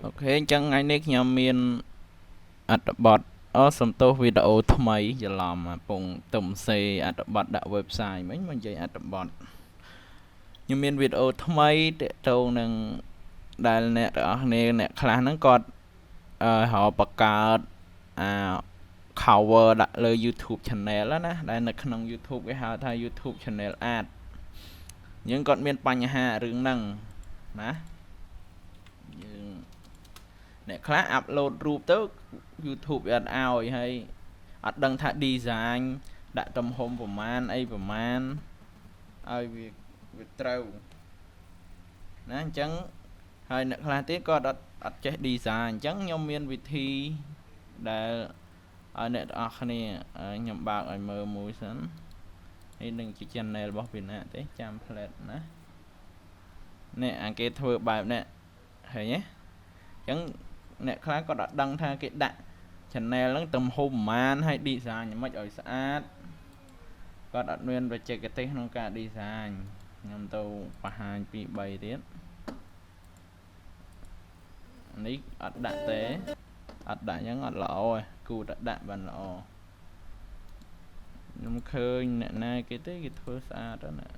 អូខេអញ្ចឹងថ្ងៃនេះខ្ញុំមានអត្ថបទសំទោសវីដេអូថ្មីច្រឡំពងទុំសេអត្ថបទដាក់ website មិញមកនិយាយអត្ថបទខ្ញុំមានវីដេអូថ្មីទាក់ទងនឹងដែលអ្នកទាំងអស់គ្នាអ្នកខ្លះហ្នឹងគាត់រកបង្កើតអា cover ដាក់លើ YouTube channel ណាដែលនៅក្នុង YouTube គេហៅថា YouTube channel ad អញ្ចឹងគាត់មានបញ្ហារឿងហ្នឹងណាយើងអ្នកខ្លះ upload រូបទៅ YouTube វាអត់ឲ្យហើយអត់ដឹងថា design ដាក់ទំហំប្រមាណអីប្រមាណឲ្យវាត្រូវណាអញ្ចឹងហើយអ្នកខ្លះទៀតក៏អត់ចេះ design អញ្ចឹងខ្ញុំមានវិធីដែលឲ្យអ្នកទាំងអស់គ្នាខ្ញុំបើកឲ្យមើលមួយសិននេះនឹងជា channel របស់ពីណាទេចាំ plate ណានេះអាគេធ្វើបែបនេះឃើញទេអញ្ចឹងអ្នកខ្លះក៏អត់ដឹងថាគេដាក់ channel ហ្នឹងទំហំប្រមាណហើយ design យ៉ាងម៉េចឲ្យស្អាតគាត់អត់មានបច្ចេកទេសក្នុងការ design ខ្ញុំទៅបង្ហាញពី3ទៀតនេះអត់ដាក់ទេអត់ដាក់អញ្ចឹងអត់ល្អទេគួរតែដាក់បានល្អខ្ញុំឃើញអ្នកណាគេទេគេធ្វើស្អាតណា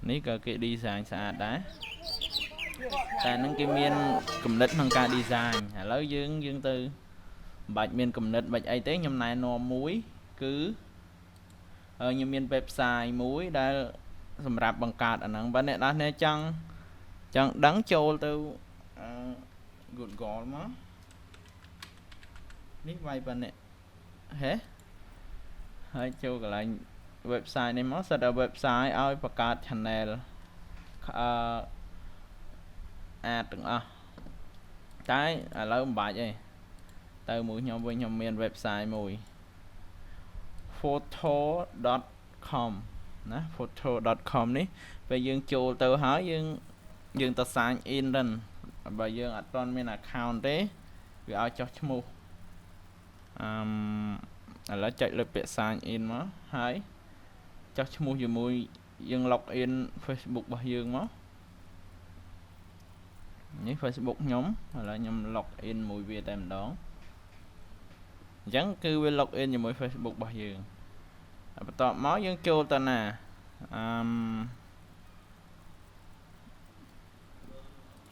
នេះក៏គេ design ស្អាតដែរតែនឹងគេមានគំនិតក្នុងការ design ឥឡូវយើងទៅមិនបាច់មានគំនិតបាច់អីទេខ្ញុំណែនាំមួយគឺខ្ញុំមាន website មួយដែលសម្រាប់បង្កើតអាហ្នឹងបើអ្នកនរចង់ដឹងចូលទៅGoogle មកនេះវាយប៉ុណ្ណេះហេហើយចូលកន្លែង website នេះមកសិតតែ website ឲ្យបង្កើត channel ad ទាំងអស់តែឥឡូវមិនបាច់ទេទៅមួយខ្ញុំវិញខ្ញុំមាន website មួយ photo.com ណា photo.com នេះពេលយើងចូលទៅហើយយើងទៅ sign in ទៅបើយើងអត់ទាន់មាន account ទេវាឲ្យចុះឈ្មោះឥឡូវចុចលើពាក្យ sign in មកហើយចុះឈ្មោះជាមួយយើង log in Facebook របស់យើងមកនេះ Facebook ខ្ញុំឥឡូវខ្ញុំ log in មួយវាតែម្ដងអញ្ចឹងគឺវា log in ជាមួយ Facebook របស់យើងបន្ទាប់មកយើងចូលទៅណា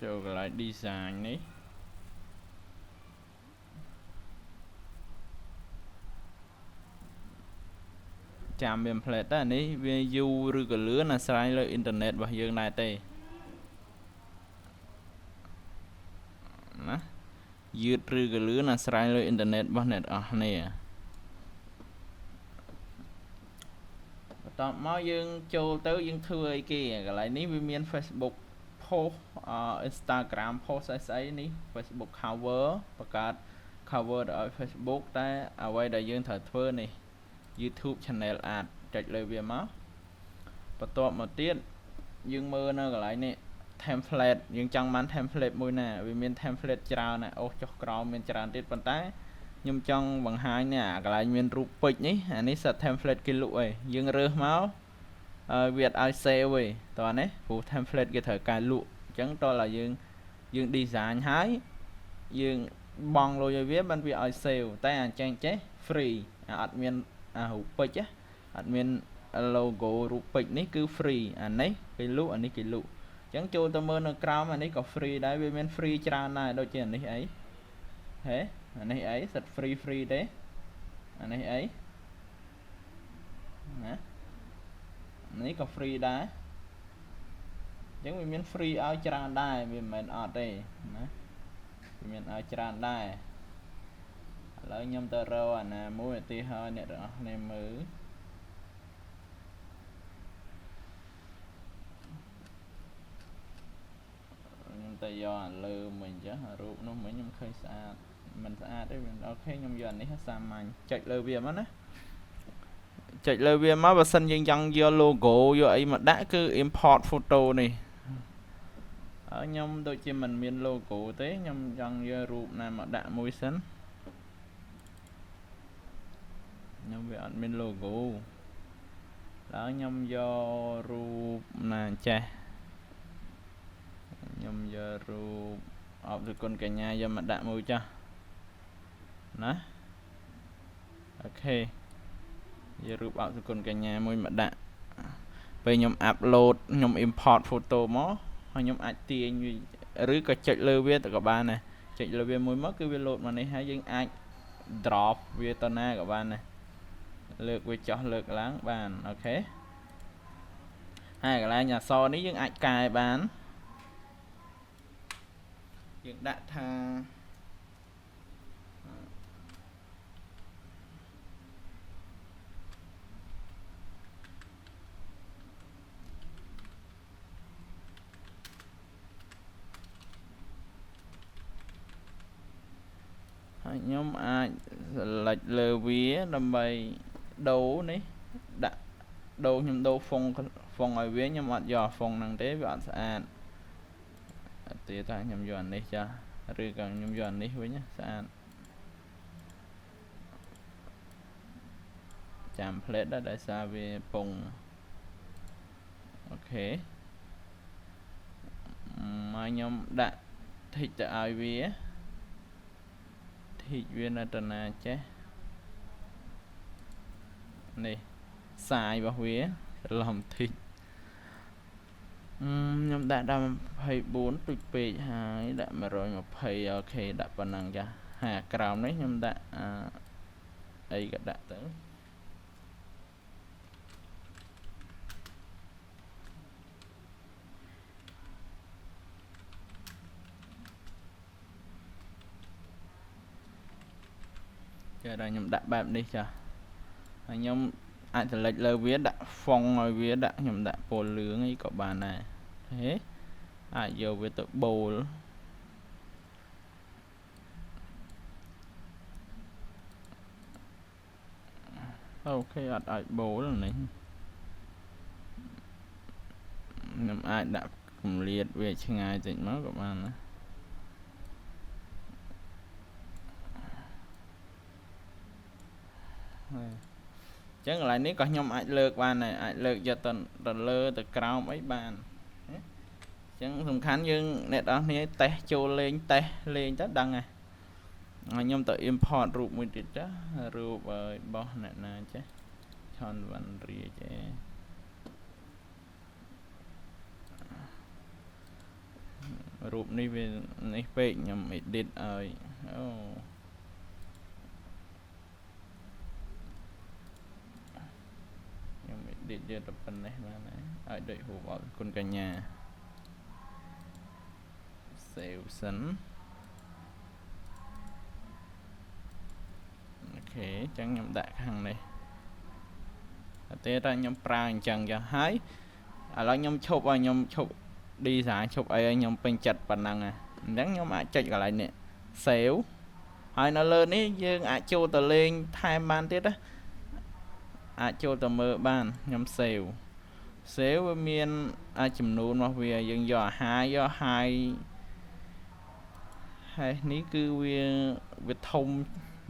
ចូលកន្លែង design នេះចាំមាន plate តែនេះវាយូរឬក៏លឿនអាស្រ័យលើអ៊ីនធឺណិតរបស់យើងដែរទេណាយឺតឬក៏លឿនអាស្រ័យលើអ៊ីនធឺណិតរបស់អ្នកអស់គ្នាបន្ទាប់មកយើងចូលទៅយើងធ្វើអីគេកន្លែងនេះវាមាន Facebook post Instagram post ស្អីនេះ Facebook cover បង្កើត cover ទៅឲ្យ Facebook តែអ្វីដែលយើងត្រូវធ្វើនេះ YouTube channel ad ចុចលើវាមកបន្ទាប់មកទៀតយើងមើលនៅកន្លែងនេះ template យើងចង់បាន template មួយណាវាមាន template ច្រើនណាស់អូសចុះក្រោមមានច្រើនទៀតប៉ុន្តែខ្ញុំចង់បង្ហាញនេះអាកន្លែងមានរូបពេជ្រនេះអានេះសិត template គេលក់ឯងយើងរើសមកវាអត់ឲ្យ save ទេតោះនេះព្រោះ template គេត្រូវការលក់អញ្ចឹងតោះឡើយយើង design ហើយយើងបង់លុយឲ្យវាបានវាឲ្យ save តែអញ្ចឹងចេះ free អត់មានរូបពេជ្រអត់មាន logo រូបពេជ្រនេះគឺ free អានេះគេលក់អានេះគេលក់អញ្ចឹងចូលទៅមើលនៅក្រោមអានេះក៏ free ដែរវាមាន free ច្រើនដែរដូចជាអានេះអីហេអានេះអីសិត free ទេអានេះអីណានេះក៏ free ដែរអញ្ចឹងវាមាន free ឲ្យច្រើនដែរវាមិនមែនអត់ទេណាវាមានឲ្យច្រើនដែរឥឡូវខ្ញុំទៅរកអាណាមួយឧទាហរណ៍អ្នកទាំងអស់គ្នាមើលខ្ញុំទៅយកអាលើមិញអញ្ចឹងរូបនោះមិញខ្ញុំឃើញស្អាតមិនស្អាតទេអូខេខ្ញុំយកអានេះសាមញ្ញចុចលើវាមកណាចុចលើវាមកបើសិនយើងចង់យក logo យកអីមកដាក់គឺ import photo នេះហើយខ្ញុំដូចជាមិនមាន logo ទេខ្ញុំចង់យករូបណាមកដាក់មួយសិនខ្ញុំវាអត់មាន logo แล้วខ្ញុំយករូបណាចេះខ្ញុំយករូប អបគុណកញ្ញាយកមកដាក់មួយចាស់ណាអូខេយករូបអបគុណកញ្ញាមួយមកដាក់ពេលខ្ញុំ upload ខ្ញុំ import photo មកហើយខ្ញុំអាចទាញឬក៏ចុចលើវាទៅក៏បានដែរចុចលើវាមួយមកគឺវា load មកនេះហើយយើងអាច drop វាទៅណាក៏បានដែរលើកវាចោះលើកឡើងបានអូខេហើយកន្លែងអក្សរនេះយើងអាចកែបានយើងដាក់ថាហើយខ្ញុំអាច select លើវាដើម្បីដូរនេះដាក់ដូរខ្ញុំដូរហ្វុងឲ្យវាខ្ញុំអត់យកហ្វុងហ្នឹងទេវាអត់ស្អាតទៀតថាខ្ញុំយកអានេះចាស់ឬក៏ខ្ញុំយកអានេះវិញស្អាតចាំ plate ដែរដោយសារវាពងអូខេមកខ្ញុំដាក់ tick ទៅឲ្យវា tick វានៅតាណាចេះនេះសាយរបស់វាច្រឡំ tick ខ្ញុំដាក់ដល់24ទុចពេកហើយដាក់120អូខេដាក់ប៉ុណ្ណឹងចាហើយក្រោមនេះខ្ញុំដាក់អីក៏ដាក់ទៅចាដល់ខ្ញុំដាក់បែបនេះចាហើយខ្ញុំអាច select លើវាដាក់ font ឲ្យវាដាក់ខ្ញុំដាក់ពណ៌លឿងអីក៏បានដែរហេអាចយកវាទៅបូលអូខេអត់អាចបូលនេះខ្ញុំអាចដាក់គម្លាតវាឆ្ងាយតិចមកក៏បានណាចឹងកន្លែងនេះក៏ខ្ញុំអាចលើកបានដែរអាចលើកយកទៅលើទៅក្រោមអីបានចឹងសំខាន់យើងអ្នកនរគ្នាតេស្តចូលលេងតេស្តលេងទៅដឹងហើយខ្ញុំទៅ import រូបមួយទៀតចារូបរបស់អ្នកណាចេះឆនវណ្ណរាចេះរូបនេះវានេះពេកខ្ញុំ edit ឲ្យអូឌីតយកទៅប៉ុណ្ណេះបានហើយឲ្យដូចរូបអរគុណកញ្ញា save សិនអូខេអញ្ចឹងខ្ញុំដាក់ខាងនេះតែតែខ្ញុំប្រើអញ្ចឹងចាហើយឥឡូវខ្ញុំឈប់ឲ្យខ្ញុំឈប់ design ឈប់អីឲ្យខ្ញុំពេញចិត្តប៉ុណ្ណឹងអញ្ចឹងខ្ញុំអាចចុចកន្លែងនេះ save ហើយនៅលើនេះយើងអាចចូលទៅលេងថែមបានទៀតណាអាចចូលទៅមើលបានខ្ញុំ save វាមានចំនួនរបស់វាយើងយកអាហារយកហើយនេះគឺវាធំ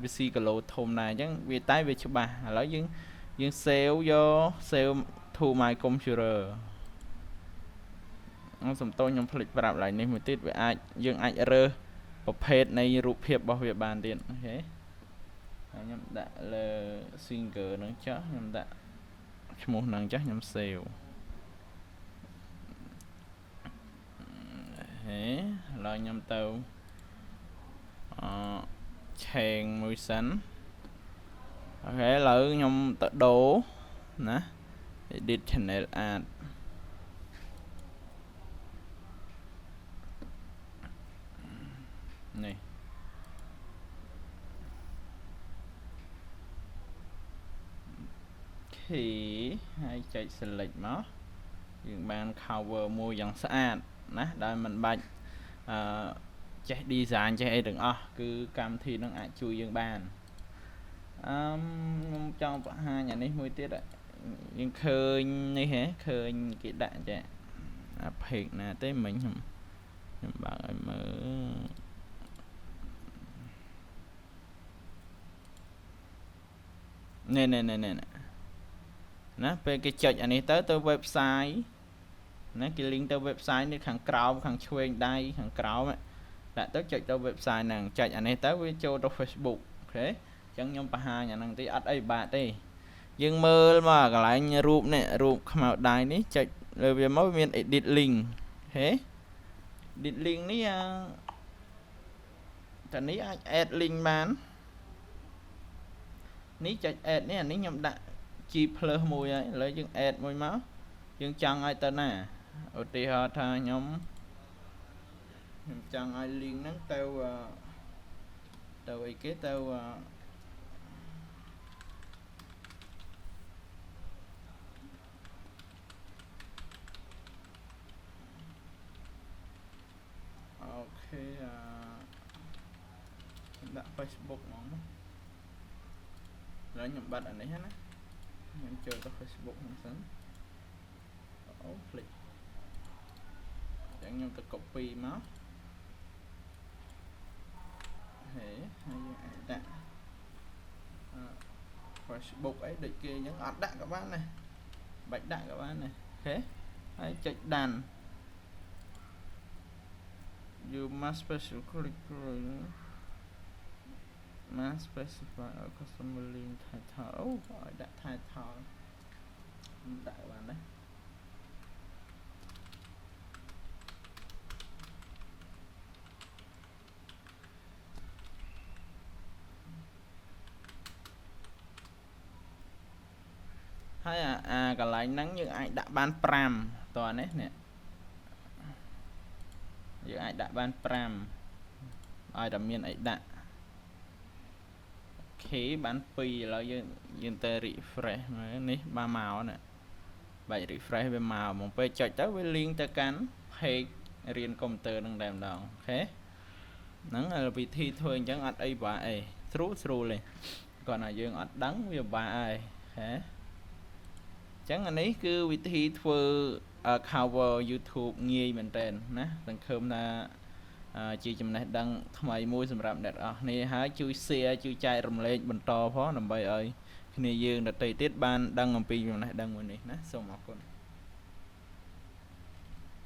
វាស៊ីគីឡូធំដែរអញ្ចឹងវាតែវាច្បាស់ឥឡូវយើង save យក save to my computer សំទោសខ្ញុំភ្លេចប្រាប់ឡើងនេះមួយទៀតវាអាចយើងអាចរើសប្រភេទនៃរូបភាពរបស់វាបានទៀតអូខេខ្ញុំដាក់លើ singer ហ្នឹងចុះខ្ញុំដាក់ឈ្មោះហ្នឹងចុះខ្ញុំ save ហេឥឡូវខ្ញុំទៅឆេងមួយសិនអូខេឥឡូវខ្ញុំទៅដូរណា edit channel art នេះហើយចុច select មកយើងបាន cover មួយយ៉ាងស្អាតណាដោយមិនបាច់ចេះ design ចេះអីទាំងអស់គឺកម្មវិធីនឹងអាចជួយយើងបានខ្ញុំចង់បង្ហាញអានេះមួយទៀតយើងឃើញនេះហ៎ឃើញគេដាក់ចាអា page ណាទេមិញខ្ញុំបើកឲ្យមើលនេះណាពេលគេចុចអានេះទៅ website ណាគេ link ទៅ website នេះខាងក្រោមខាងឆ្វេងដៃខាងក្រោម đặt tới chạy tới website nàng chạy anh ấy tới với cho Facebook thế chẳng nhóm bà hai nhà nàng tí ắt ấy bạn đi nhưng mơ mà cái lại rụp nè rụp màu đài ní chạy rồi về mỗi miền edit link thế edit link ní thành ní add link bán ní chạy add ní ní nhầm đã chi plus mùi ấy lấy những add mùi máu nhưng chẳng ai tên nè ở thì họ tha nhóm chẳng ai liên nắng tao tao ấy kế tao ok đã Facebook mong rồi nhầm bắt ở đây hết á mình chơi có Facebook mình sẵn click chẳng nhầm ta copy máu thế hay đã Facebook ấy địch kia những ạt đạn các bạn này bạch đạn các bạn này thế hãy chạy đàn you must special click must specify a customer link title đã title đại các bạn đấy hay cái lại nắng như ai đã ban pram toàn đấy nè như ai đã ban pram ai đã miền ấy đã khí bán pi là dân tê refresh này ba màu nè vậy refresh về màu một pe chạy tới với liên tới cắn hay riêng công tơ đang đèm đòn thế nắng là vì thi thôi chẳng ăn ấy bà ấy thru lên còn là dương ăn đắng với bà ai thế chẳng anh ấy cứ vì thi thôi cover YouTube nghe mình tên nè đừng khơm là chỉ chấm này đăng thay môi sầm rạp đẹp này hái chui xe chui chai rầm lên bần to phó nằm bay ơi khi này dương đã tây tiết ban đăng làm pi này đăng người này nè xong một con